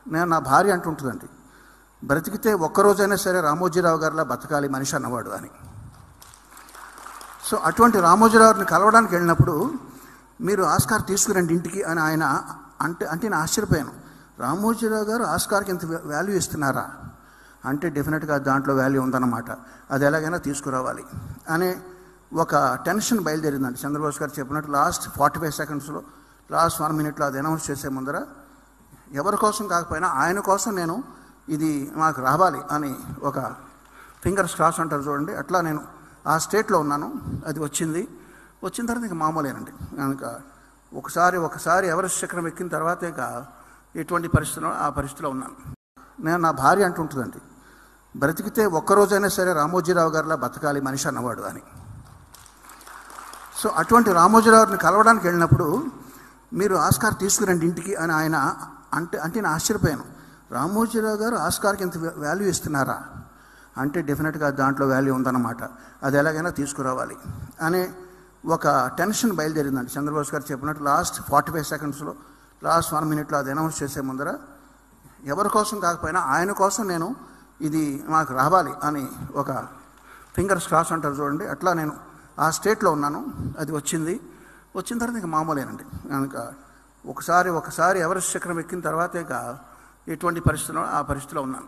నేను నా భార్య అంటుంటుందండి, బ్రతికితే ఒక్కరోజైనా సరే రామోజీరావు గారిలా బతకాలి మనిషి అన్నవాడు అని. సో అటువంటి రామోజీరావుని కలవడానికి వెళ్ళినప్పుడు మీరు ఆస్కార్ తీసుకురండి ఇంటికి అని ఆయన అంటే నేను ఆశ్చర్యపోయాను. రామోజీరావు గారు ఆస్కార్కి ఇంత వాల్యూ ఇస్తున్నారా అంటే డెఫినెట్గా దాంట్లో వాల్యూ ఉందన్నమాట. అది ఎలాగైనా తీసుకురావాలి అనే ఒక టెన్షన్ బయలుదేరిందండి. చంద్రబోస్ గారు చెప్పినట్టు లాస్ట్ 45 సెకండ్స్లో, లాస్ట్ 1 మినిట్లో అది అనౌన్స్ చేసే ముందర ఎవరి కోసం కాకపోయినా ఆయన కోసం నేను ఇది మాకు రావాలి అని ఒక ఫింగర్స్ క్రాస్ అంటారు చూడండి, అట్లా నేను ఆ స్టేట్లో ఉన్నాను. అది వచ్చిన తర్వాత ఇంకా మామూలేనండి. ఇంకా ఒకసారి ఎవరెస్ట్ శిఖరం ఎక్కిన తర్వాత ఇక ఎటువంటి పరిస్థితిలో ఆ పరిస్థితిలో ఉన్నాను. నేను నా భార్య అంటుంటుందండి, బ్రతికితే ఒక్కరోజైనా సరే రామోజీరావు గారిలా బతకాలి మనిషి అన్నవాడు అని. సో అటువంటి రామోజీరావుని కలవడానికి వెళ్ళినప్పుడు మీరు ఆస్కార్ తీసుకురండి ఇంటికి అని ఆయన అంటే నేను ఆశ్చర్యపోయాను. రామోజీరావు గారు ఆస్కార్కి ఇంత వాల్యూ ఇస్తున్నారా అంటే డెఫినెట్గా దాంట్లో వాల్యూ ఉందన్నమాట. అది ఎలాగైనా తీసుకురావాలి అనే ఒక టెన్షన్ బయలుదేరిందండి. చంద్రబోస్ గారు చెప్పినట్టు లాస్ట్ 45 సెకండ్స్లో, లాస్ట్ 1 మినిట్లో అది అనౌన్స్ చేసే ముందర ఎవరి కోసం కాకపోయినా ఆయన కోసం నేను ఇది మాకు రావాలి అని ఒక ఫింగర్స్ క్రాస్ అంటారు చూడండి, అట్లా నేను ఆ స్టేట్లో ఉన్నాను. అది వచ్చిన తర్వాత ఇంకా మామూలేనండి. ఇంకా ఒకసారి ఎవరెస్ట్ శిఖరం ఎక్కిన తర్వాత ఇక ఎటువంటి పరిస్థితిలో ఆ పరిస్థితిలో ఉన్నాను.